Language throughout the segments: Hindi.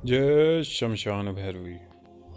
जय शमशान भैरवी।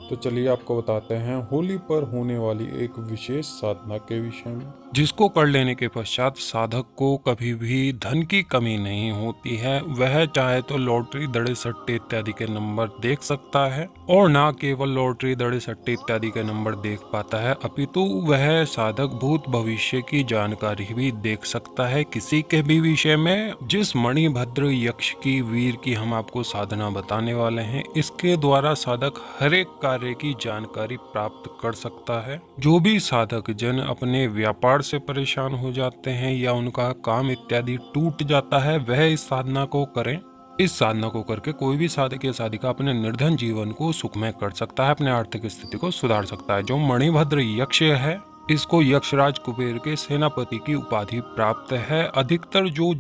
तो चलिए आपको बताते हैं होली पर होने वाली एक विशेष साधना के विषय में, जिसको कर लेने के पश्चात साधक को कभी भी धन की कमी नहीं होती है। वह चाहे तो लॉटरी, दड़े सट्टे इत्यादि के नंबर देख सकता है, और ना केवल लॉटरी, दड़े सट्टे इत्यादि के नंबर देख पाता है, अपितु वह साधक भूत भविष्य की जानकारी भी देख सकता है किसी के भी विषय में। जिस मणिभद्र यक्ष की वीर की हम आपको साधना बताने वाले हैं, इसके द्वारा साधक हर एक कार्य की जानकारी प्राप्त कर सकता है। जो भी साधक जन अपने व्यापार से परेशान हो जाते हैं या उनका काम इत्यादि टूट जाता है, वह इस साधना को करें। इस साधना को करके कोई भी साधक या साधिका अपने निर्धन जीवन को सुखमय कर सकता है, अपने आर्थिक स्थिति को सुधार सकता है। जो मणिभद्र यक्ष है, इसको यक्षराज कुबेर के सेनापति की उपाधि प्राप्त है। अधिकतर जो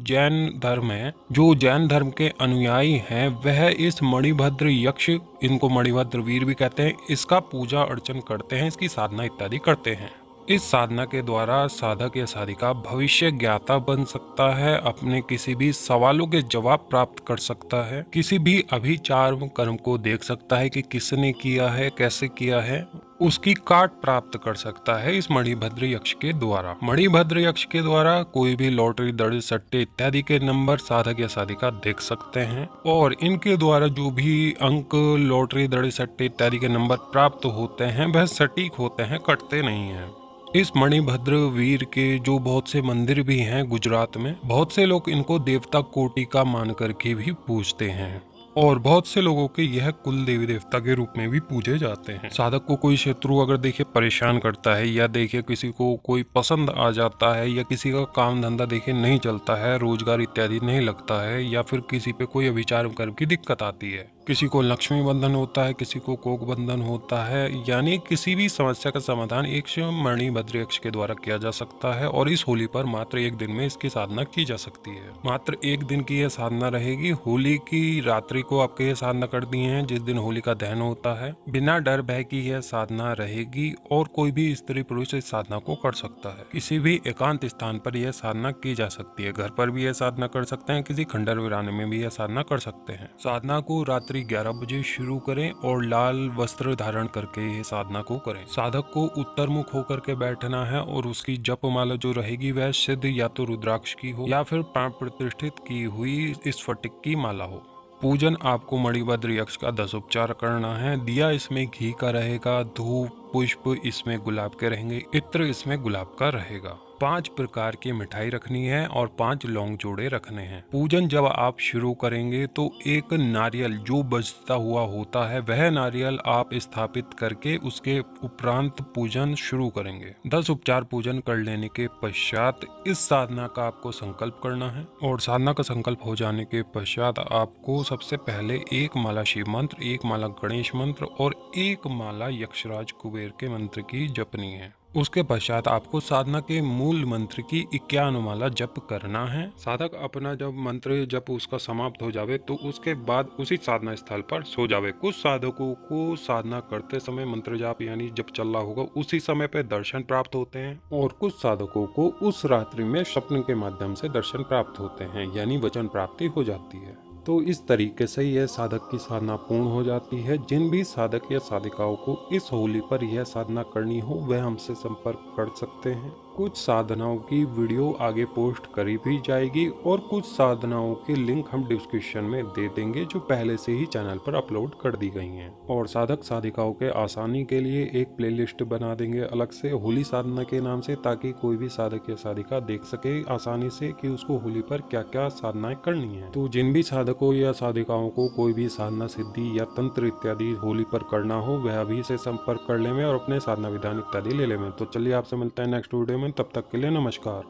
जैन धर्म के अनुयायी हैं, वह इस मणिभद्र यक्ष, इनको मणिभद्र वीर भी कहते हैं, इसका पूजा अर्चन करते हैं, इसकी साधना इत्यादि करते हैं। इस साधना के द्वारा साधक या साधिका भविष्य ज्ञाता बन सकता है, अपने किसी भी सवालों के जवाब प्राप्त कर सकता है, किसी भी अभिचार कर्म को देख सकता है कि किसने किया है, कैसे किया है, उसकी काट प्राप्त कर सकता है इस मणिभद्र यक्ष के द्वारा। मणिभद्र यक्ष के द्वारा कोई भी लॉटरी, दड़े सट्टे इत्यादि के नंबर साधक या साधिका देख सकते हैं, और इनके द्वारा जो भी अंक लॉटरी, दड़े सट्टे इत्यादि के नंबर प्राप्त होते हैं, वह सटीक होते हैं, कटते नहीं हैं। इस मणिभद्र वीर के जो बहुत से मंदिर भी हैं गुजरात में, बहुत से लोग इनको देवता कोटि का मान करके भी पूजते हैं, और बहुत से लोगों के यह कुल देवी देवता के रूप में भी पूजे जाते हैं। साधक को कोई शत्रु अगर देखिए परेशान करता है, या देखिए किसी को कोई पसंद आ जाता है, या किसी का काम धंधा देखिए नहीं चलता है, रोजगार इत्यादि नहीं लगता है, या फिर किसी पे कोई अभिचार कर्म की दिक्कत आती है, किसी को लक्ष्मी बंधन होता है, किसी को कोक बंधन होता है, यानी किसी भी समस्या का समाधान एक मणिभद्र यक्ष के द्वारा किया जा सकता है। और इस होली पर मात्र एक दिन में इसकी साधना की जा सकती है। मात्र एक दिन की यह साधना रहेगी। होली की रात्रि को आपके यह साधना कर दी है, जिस दिन होली का दहन होता है। बिना डर भय की यह साधना रहेगी, और कोई भी स्त्री पुरुष इस साधना को कर सकता है। किसी भी एकांत स्थान पर यह साधना की जा सकती है। घर पर भी यह साधना कर सकते हैं, किसी खंडर वीराने में भी यह साधना कर सकते हैं। साधना को रात्रि 11 बजे शुरू करें, और लाल वस्त्र धारण करके ये साधना को करें। साधक को उत्तर मुख होकर के बैठना है, और उसकी जप माला जो रहेगी वह सिद्ध या तो रुद्राक्ष की हो, या फिर प्राण प्रतिष्ठित की हुई स्फटिक की माला हो। पूजन आपको मणिभद्र यक्ष का 10 उपचार करना है। दिया इसमें घी का रहेगा, धूप पुष्प इसमें गुलाब के रहेंगे, इत्र इसमें गुलाब का रहेगा। 5 प्रकार की मिठाई रखनी है, और 5 लौंग जोड़े रखने हैं। पूजन जब आप शुरू करेंगे तो एक नारियल जो बजता हुआ होता है, वह नारियल आप स्थापित करके उसके उपरांत पूजन शुरू करेंगे। 10 उपचार पूजन कर लेने के पश्चात इस साधना का आपको संकल्प करना है, और साधना का संकल्प हो जाने के पश्चात आपको सबसे पहले एक माला शिव मंत्र, एक माला गणेश मंत्र, और एक माला यक्षराज कुबेर के मंत्र की जपनी है। उसके पश्चात आपको साधना के मूल मंत्र की 51 माला जप करना है। साधक अपना जब मंत्र जप उसका समाप्त हो जावे, तो उसके बाद उसी साधना स्थल पर सो जावे। कुछ साधकों को साधना करते समय मंत्र जाप यानी जब चल रहा होगा उसी समय पे दर्शन प्राप्त होते हैं, और कुछ साधकों को उस रात्रि में स्वप्न के माध्यम से दर्शन प्राप्त होते हैं, यानी वचन प्राप्ति हो जाती है। तो इस तरीके से यह साधक की साधना पूर्ण हो जाती है। जिन भी साधक या साधिकाओं को इस होली पर यह साधना करनी हो, वह हमसे संपर्क कर सकते हैं। कुछ साधनाओं की वीडियो आगे पोस्ट करी भी जाएगी, और कुछ साधनाओं के लिंक हम डिस्क्रिप्शन में दे देंगे, जो पहले से ही चैनल पर अपलोड कर दी गई हैं। और साधक साधिकाओं के आसानी के लिए एक प्लेलिस्ट बना देंगे अलग से होली साधना के नाम से, ताकि कोई भी साधक या साधिका देख सके आसानी से कि उसको होली पर क्या क्या साधनाएं करनी है। तो जिन भी साधकों या साधिकाओं को कोई भी साधना सिद्धि या तंत्र इत्यादि होली पर करना हो, वह अभी से संपर्क कर ले में, और अपने साधना विधान इत्यादि ले ले में। तो चलिए आपसे मिलते हैं नेक्स्ट वीडियो में, तब तक के लिए नमस्कार।